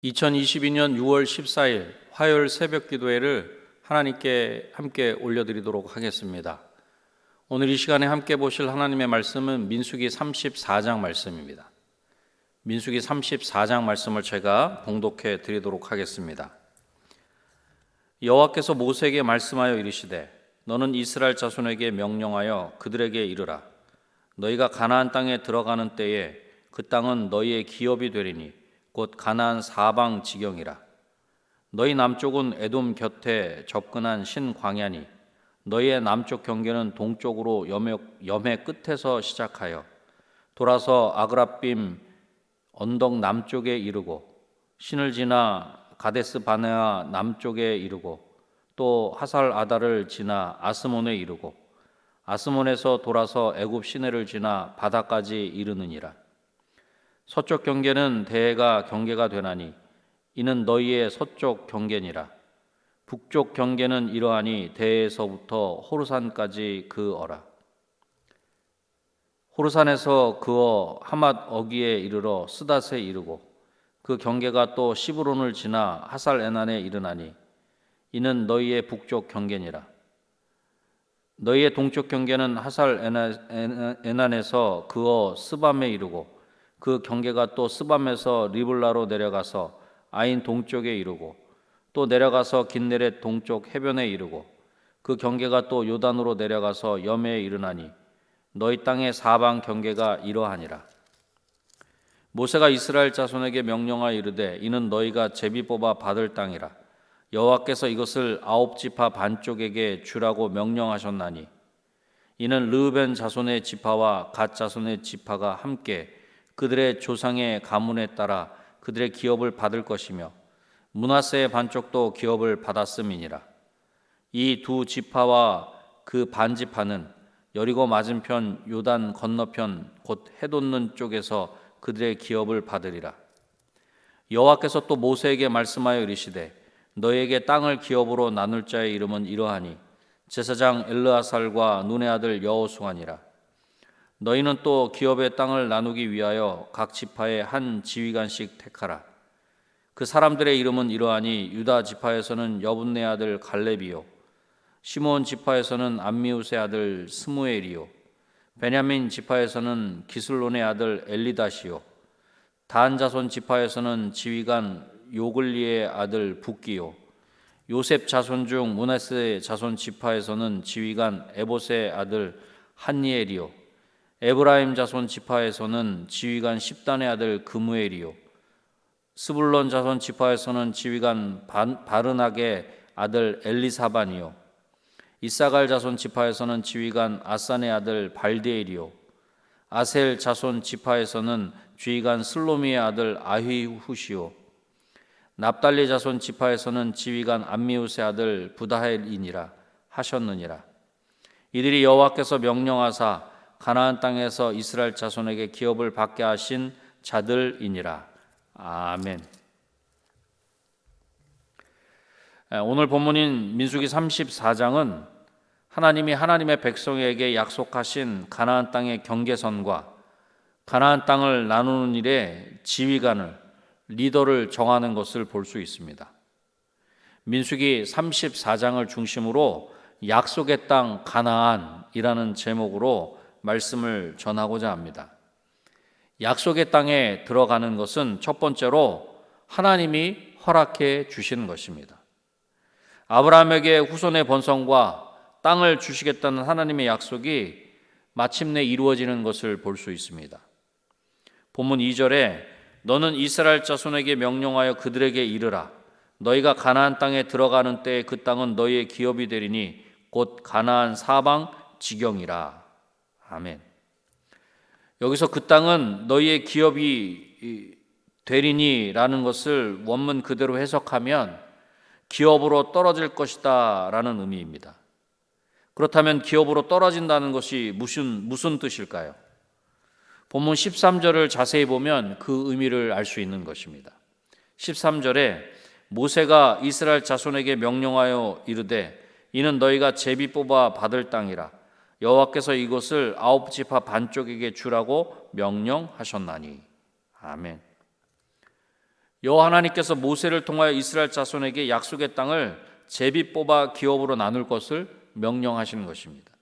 2022년 6월 14일 화요일 새벽 기도회를 하나님께 함께 올려드리도록 하겠습니다. 오늘 이 시간에 함께 보실 하나님의 말씀은 민수기 34장 말씀입니다. 민수기 34장 말씀을 제가 봉독해 드리도록 하겠습니다. 여호와께서 모세에게 말씀하여 이르시되 너는 이스라엘 자손에게 명령하여 그들에게 이르라. 너희가 가나안 땅에 들어가는 때에 그 땅은 너희의 기업이 되리니 곧 가나안 사방 지경이라. 너희 남쪽은 에돔 곁에 접근한 신광야니 너희의 남쪽 경계는 동쪽으로 염해 끝에서 시작하여 돌아서 아그라빔 언덕 남쪽에 이르고 신을 지나 가데스 바네아 남쪽에 이르고 또 하살 아다를 지나 아스몬에 이르고 아스몬에서 돌아서 애굽 시내를 지나 바다까지 이르느니라. 서쪽 경계는 대해가 경계가 되나니 이는 너희의 서쪽 경계니라. 북쪽 경계는 이러하니 대해에서부터 호르산까지 그어라. 호르산에서 그어 하맛 어기에 이르러 스닷에 이르고 그 경계가 또 시브론을 지나 하살 에난에 이르나니 이는 너희의 북쪽 경계니라. 너희의 동쪽 경계는 하살 에난에서 그어 스밤에 이르고 그 경계가 또 스밤에서 리블라로 내려가서 아인 동쪽에 이르고 또 내려가서 긴네렛 동쪽 해변에 이르고 그 경계가 또 요단으로 내려가서 염해에 이르나니 너희 땅의 사방 경계가 이러하니라. 모세가 이스라엘 자손에게 명령하여 이르되 이는 너희가 제비 뽑아 받을 땅이라. 여호와께서 이것을 아홉 지파 반쪽에게 주라고 명령하셨나니 이는 르우벤 자손의 지파와 갓 자손의 지파가 함께 그들의 조상의 가문에 따라 그들의 기업을 받을 것이며 므낫세의 반쪽도 기업을 받았음이니라. 이 두 지파와 그 반지파는 여리고 맞은편 요단 건너편 곧 해돋는 쪽에서 그들의 기업을 받으리라. 여호와께서 또 모세에게 말씀하여 이르시되 너희에게 땅을 기업으로 나눌 자의 이름은 이러하니 제사장 엘르아살과 눈의 아들 여호수아니라. 너희는 또 기업의 땅을 나누기 위하여 각 지파에 한 지휘관씩 택하라. 그 사람들의 이름은 이러하니 유다 지파에서는 여분네 아들 갈렙이요 시므온 지파에서는 암미우스의 아들 스무엘이요 베냐민 지파에서는 기슬론의 아들 엘리다시요 단 자손 지파에서는 지휘관 요글리의 아들 붓기요 요셉 자손 중 므낫세 자손 지파에서는 지휘관 에봇의 아들 한니엘이요 에브라임 자손 지파에서는 지휘관 십단의 아들 그무엘이요 스불론 자손 지파에서는 지휘관 바르낙의 아들 엘리사반이요 이사갈 자손 지파에서는 지휘관 아산의 아들 발디엘이요 아셀 자손 지파에서는 지휘관 슬로미의 아들 아휘훗이요 납달리 자손 지파에서는 지휘관 암미우스의 아들 부다헬이니라 하셨느니라. 이들이 여호와께서 명령하사 가나안 땅에서 이스라엘 자손에게 기업을 받게 하신 자들이니라. 아멘. 오늘 본문인 민수기 34장은 하나님이 하나님의 백성에게 약속하신 가나안 땅의 경계선과 가나안 땅을 나누는 일에 지휘관을 리더를 정하는 것을 볼 수 있습니다. 민수기 34장을 중심으로 약속의 땅 가나안이라는 제목으로 말씀을 전하고자 합니다. 약속의 땅에 들어가는 것은 첫 번째로 하나님이 허락해 주시는 것입니다. 아브라함에게 후손의 번성과 땅을 주시겠다는 하나님의 약속이 마침내 이루어지는 것을 볼 수 있습니다. 본문 2절에 너는 이스라엘 자손에게 명령하여 그들에게 이르라. 너희가 가나안 땅에 들어가는 때에 그 땅은 너희의 기업이 되리니 곧 가나안 사방 지경이라. 아멘. 여기서 그 땅은 너희의 기업이 되리니라는 것을 원문 그대로 해석하면 기업으로 떨어질 것이다 라는 의미입니다. 그렇다면 기업으로 떨어진다는 것이 무슨 뜻일까요? 본문 13절을 자세히 보면 그 의미를 알 수 있는 것입니다. 13절에 모세가 이스라엘 자손에게 명령하여 이르되 이는 너희가 제비 뽑아 받을 땅이라. 여호와께서 이것을 아홉 지파 반쪽에게 주라고 명령하셨나니. 아멘. 여호와 하나님께서 모세를 통하여 이스라엘 자손에게 약속의 땅을 제비 뽑아 기업으로 나눌 것을 명령하시는 것입니다.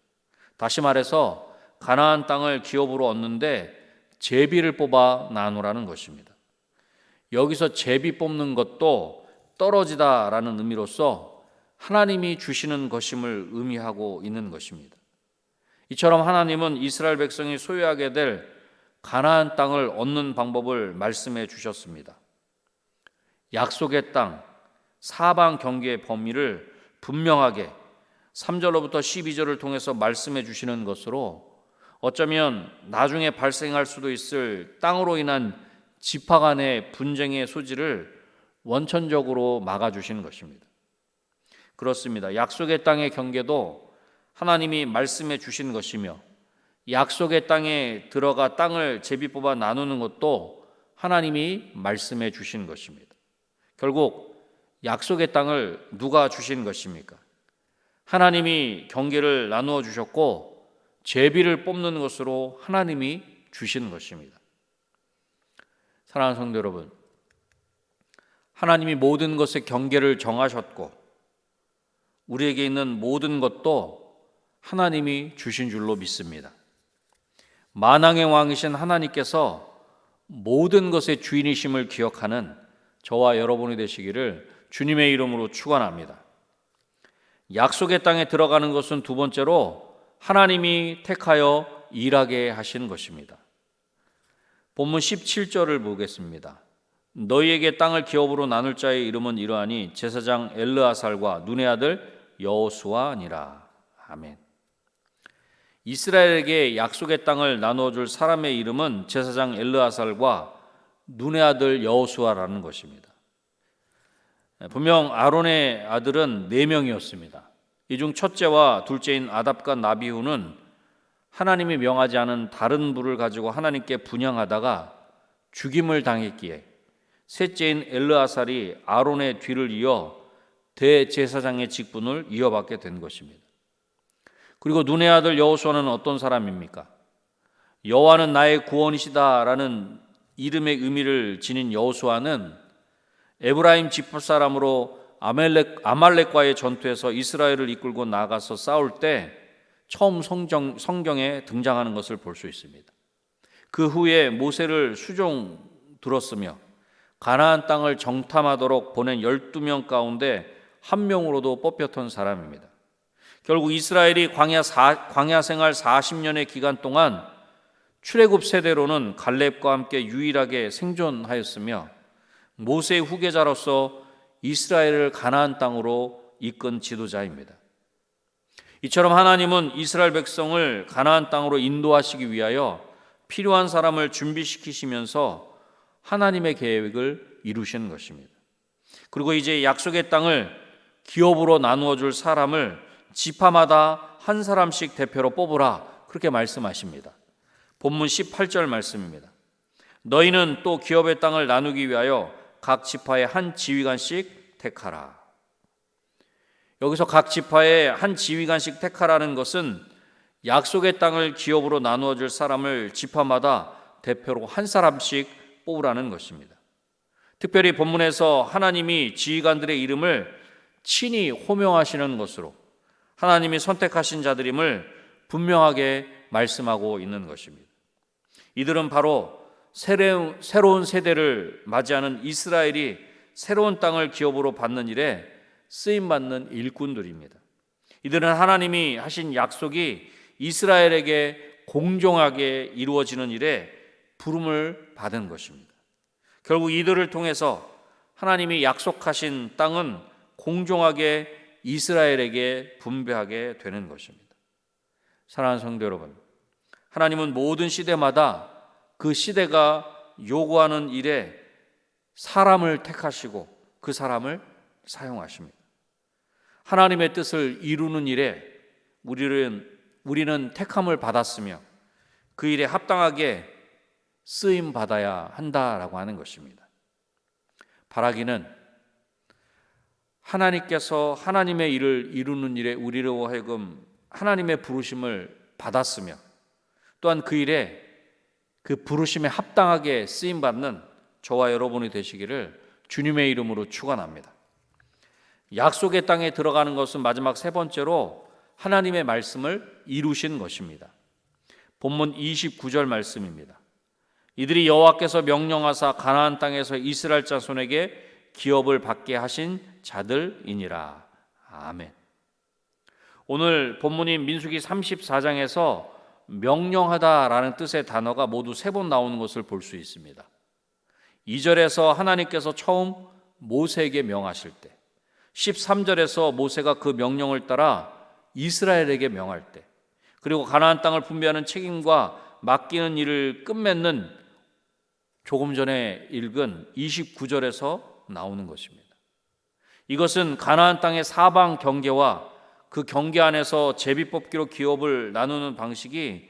다시 말해서 가나안 땅을 기업으로 얻는데 제비를 뽑아 나누라는 것입니다. 여기서 제비 뽑는 것도 떨어지다라는 의미로서 하나님이 주시는 것임을 의미하고 있는 것입니다. 이처럼 하나님은 이스라엘 백성이 소유하게 될 가나안 땅을 얻는 방법을 말씀해 주셨습니다. 약속의 땅, 사방 경계의 범위를 분명하게 3절로부터 12절을 통해서 말씀해 주시는 것으로 어쩌면 나중에 발생할 수도 있을 땅으로 인한 지파 간의 분쟁의 소지를 원천적으로 막아주시는 것입니다. 그렇습니다. 약속의 땅의 경계도 하나님이 말씀해 주신 것이며 약속의 땅에 들어가 땅을 제비 뽑아 나누는 것도 하나님이 말씀해 주신 것입니다. 결국 약속의 땅을 누가 주신 것입니까? 하나님이 경계를 나누어 주셨고 제비를 뽑는 것으로 하나님이 주신 것입니다. 사랑하는 성도 여러분, 하나님이 모든 것의 경계를 정하셨고 우리에게 있는 모든 것도 하나님이 주신 줄로 믿습니다. 만왕의 왕이신 하나님께서 모든 것의 주인이심을 기억하는 저와 여러분이 되시기를 주님의 이름으로 축원합니다. 약속의 땅에 들어가는 것은 두 번째로 하나님이 택하여 일하게 하신 것입니다. 본문 17절을 보겠습니다. 너희에게 땅을 기업으로 나눌 자의 이름은 이러하니 제사장 엘르아살과 눈의 아들 여호수아니라. 아멘. 이스라엘에게 약속의 땅을 나누어 줄 사람의 이름은 제사장 엘르아살과 눈의 아들 여호수아라는 것입니다. 분명 아론의 아들은 4명이었습니다. 이 중 첫째와 둘째인 아답과 나비후는 하나님이 명하지 않은 다른 부를 가지고 하나님께 분향하다가 죽임을 당했기에 셋째인 엘르아살이 아론의 뒤를 이어 대제사장의 직분을 이어받게 된 것입니다. 그리고 눈의 아들 여호수아는 어떤 사람입니까? 여호와는 나의 구원이시다라는 이름의 의미를 지닌 여호수아는 에브라임 지파 사람으로 아말렉과의 전투에서 이스라엘을 이끌고 나가서 싸울 때 처음 성경에 등장하는 것을 볼 수 있습니다. 그 후에 모세를 수종 들었으며 가나안 땅을 정탐하도록 보낸 12명 가운데 한 명으로도 뽑혔던 사람입니다. 결국 이스라엘이 광야 생활 40년의 기간 동안 출애굽 세대로는 갈렙과 함께 유일하게 생존하였으며 모세의 후계자로서 이스라엘을 가나안 땅으로 이끈 지도자입니다. 이처럼 하나님은 이스라엘 백성을 가나안 땅으로 인도하시기 위하여 필요한 사람을 준비시키시면서 하나님의 계획을 이루시는 것입니다. 그리고 이제 약속의 땅을 기업으로 나누어 줄 사람을 지파마다 한 사람씩 대표로 뽑으라, 그렇게 말씀하십니다. 본문 18절 말씀입니다. 너희는 또 기업의 땅을 나누기 위하여 각 지파에 한 지휘관씩 택하라. 여기서 각 지파에 한 지휘관씩 택하라는 것은 약속의 땅을 기업으로 나누어 줄 사람을 지파마다 대표로 한 사람씩 뽑으라는 것입니다. 특별히 본문에서 하나님이 지휘관들의 이름을 친히 호명하시는 것으로 하나님이 선택하신 자들임을 분명하게 말씀하고 있는 것입니다. 이들은 바로 새로운 세대를 맞이하는 이스라엘이 새로운 땅을 기업으로 받는 일에 쓰임받는 일꾼들입니다. 이들은 하나님이 하신 약속이 이스라엘에게 공정하게 이루어지는 일에 부름을 받은 것입니다. 결국 이들을 통해서 하나님이 약속하신 땅은 공정하게 이스라엘에게 분배하게 되는 것입니다. 사랑하는 성도 여러분, 하나님은 모든 시대마다 그 시대가 요구하는 일에 사람을 택하시고 그 사람을 사용하십니다. 하나님의 뜻을 이루는 일에 우리는 택함을 받았으며 그 일에 합당하게 쓰임 받아야 한다라고 하는 것입니다. 바라기는 하나님께서 하나님의 일을 이루는 일에 우리로 하여금 하나님의 부르심을 받았으며 또한 그 일에 그 부르심에 합당하게 쓰임받는 저와 여러분이 되시기를 주님의 이름으로 축원합니다. 약속의 땅에 들어가는 것은 마지막 세 번째로 하나님의 말씀을 이루신 것입니다. 본문 29절 말씀입니다. 이들이 여호와께서 명령하사 가나안 땅에서 이스라엘 자손에게 기업을 받게 하신 자들이니라. 아멘. 오늘 본문인 민수기 34장에서 명령하다라는 뜻의 단어가 모두 3번 나오는 것을 볼 수 있습니다. 2절에서 하나님께서 처음 모세에게 명하실 때, 13절에서 모세가 그 명령을 따라 이스라엘에게 명할 때, 그리고 가나안 땅을 분배하는 책임과 맡기는 일을 끝맺는 조금 전에 읽은 29절에서 나오는 것입니다. 이것은 가나안 땅의 사방 경계와 그 경계 안에서 제비뽑기로 기업을 나누는 방식이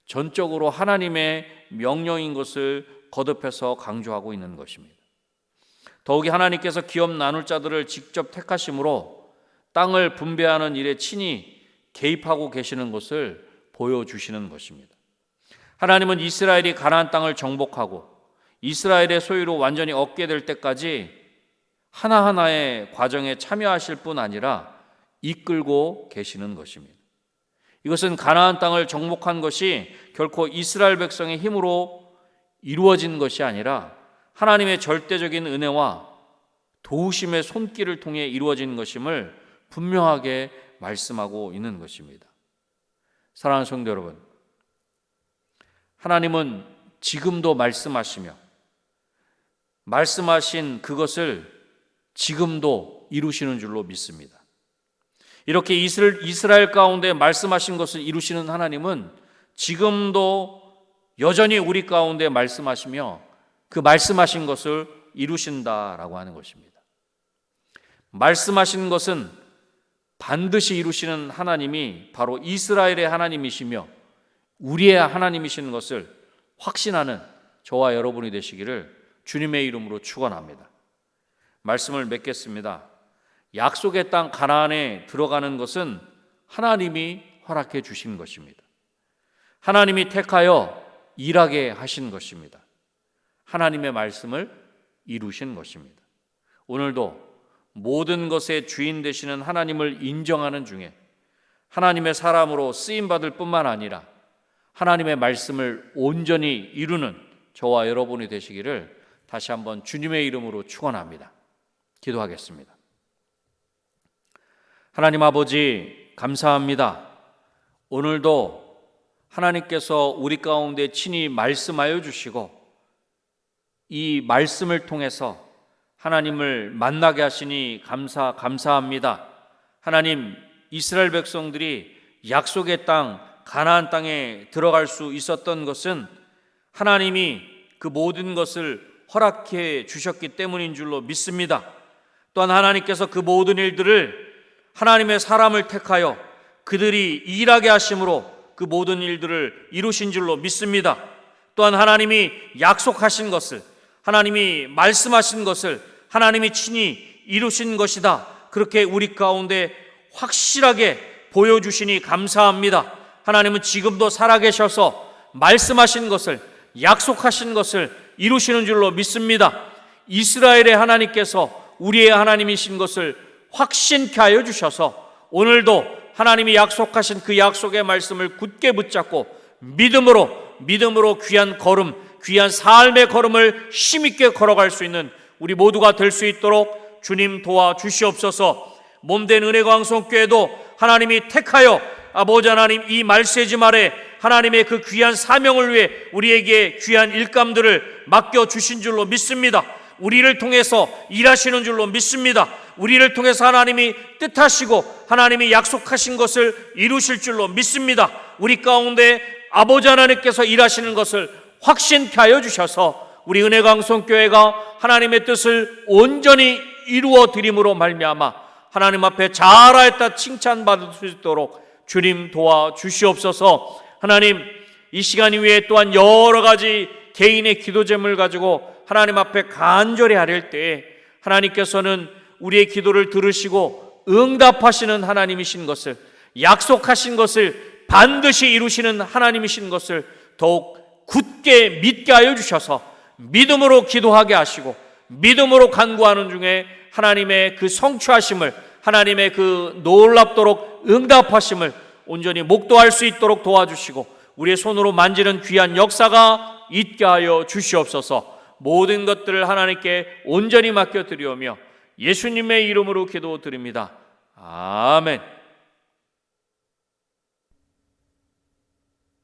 전적으로 하나님의 명령인 것을 거듭해서 강조하고 있는 것입니다. 더욱이 하나님께서 기업 나눌 자들을 직접 택하심으로 땅을 분배하는 일에 친히 개입하고 계시는 것을 보여주시는 것입니다. 하나님은 이스라엘이 가나안 땅을 정복하고 이스라엘의 소유로 완전히 얻게 될 때까지 하나하나의 과정에 참여하실 뿐 아니라 이끌고 계시는 것입니다. 이것은 가나안 땅을 정복한 것이 결코 이스라엘 백성의 힘으로 이루어진 것이 아니라 하나님의 절대적인 은혜와 도우심의 손길을 통해 이루어진 것임을 분명하게 말씀하고 있는 것입니다. 사랑하는 성도 여러분, 하나님은 지금도 말씀하시며 말씀하신 그것을 지금도 이루시는 줄로 믿습니다. 이렇게 이스라엘 가운데 말씀하신 것을 이루시는 하나님은 지금도 여전히 우리 가운데 말씀하시며 그 말씀하신 것을 이루신다라고 하는 것입니다. 말씀하신 것은 반드시 이루시는 하나님이 바로 이스라엘의 하나님이시며 우리의 하나님이시는 것을 확신하는 저와 여러분이 되시기를 주님의 이름으로 축원합니다. 말씀을 맺겠습니다. 약속의 땅 가나안에 들어가는 것은 하나님이 허락해 주신 것입니다. 하나님이 택하여 일하게 하신 것입니다. 하나님의 말씀을 이루신 것입니다. 오늘도 모든 것의 주인 되시는 하나님을 인정하는 중에 하나님의 사람으로 쓰임받을 뿐만 아니라 하나님의 말씀을 온전히 이루는 저와 여러분이 되시기를 다시 한번 주님의 이름으로 축원합니다. 기도하겠습니다. 하나님 아버지, 감사합니다. 오늘도 하나님께서 우리 가운데 친히 말씀하여 주시고 이 말씀을 통해서 하나님을 만나게 하시니 감사합니다. 하나님, 이스라엘 백성들이 약속의 땅 가나안 땅에 들어갈 수 있었던 것은 하나님이 그 모든 것을 허락해 주셨기 때문인 줄로 믿습니다. 또한 하나님께서 그 모든 일들을 하나님의 사람을 택하여 그들이 일하게 하심으로 그 모든 일들을 이루신 줄로 믿습니다. 또한 하나님이 약속하신 것을, 하나님이 말씀하신 것을 하나님이 친히 이루신 것이다. 그렇게 우리 가운데 확실하게 보여주시니 감사합니다. 하나님은 지금도 살아계셔서 말씀하신 것을, 약속하신 것을 이루시는 줄로 믿습니다. 이스라엘의 하나님께서 우리의 하나님이신 것을 확신케 하여 주셔서 오늘도 하나님이 약속하신 그 약속의 말씀을 굳게 붙잡고 믿음으로 귀한 걸음, 귀한 삶의 걸음을 힘있게 걸어갈 수 있는 우리 모두가 될 수 있도록 주님 도와주시옵소서. 몸된 은혜광성교회도 하나님이 택하여 아버지 하나님 이 말세지 말에 하나님의 그 귀한 사명을 위해 우리에게 귀한 일감들을 맡겨주신 줄로 믿습니다. 우리를 통해서 일하시는 줄로 믿습니다. 우리를 통해서 하나님이 뜻하시고 하나님이 약속하신 것을 이루실 줄로 믿습니다. 우리 가운데 아버지 하나님께서 일하시는 것을 확신케 하여 주셔서 우리 은혜광성교회가 하나님의 뜻을 온전히 이루어 드림으로 말미암아 하나님 앞에 잘하였다 칭찬받을 수 있도록 주님 도와주시옵소서. 하나님, 이 시간 이후에 또한 여러 가지 개인의 기도 제목을 가지고 하나님 앞에 간절히 아뢰을 때에 하나님께서는 우리의 기도를 들으시고 응답하시는 하나님이신 것을, 약속하신 것을 반드시 이루시는 하나님이신 것을 더욱 굳게 믿게 하여 주셔서 믿음으로 기도하게 하시고 믿음으로 간구하는 중에 하나님의 그 성취하심을, 하나님의 그 놀랍도록 응답하심을 온전히 목도할 수 있도록 도와주시고 우리의 손으로 만지는 귀한 역사가 있게 하여 주시옵소서. 모든 것들을 하나님께 온전히 맡겨드리오며 예수님의 이름으로 기도드립니다. 아멘.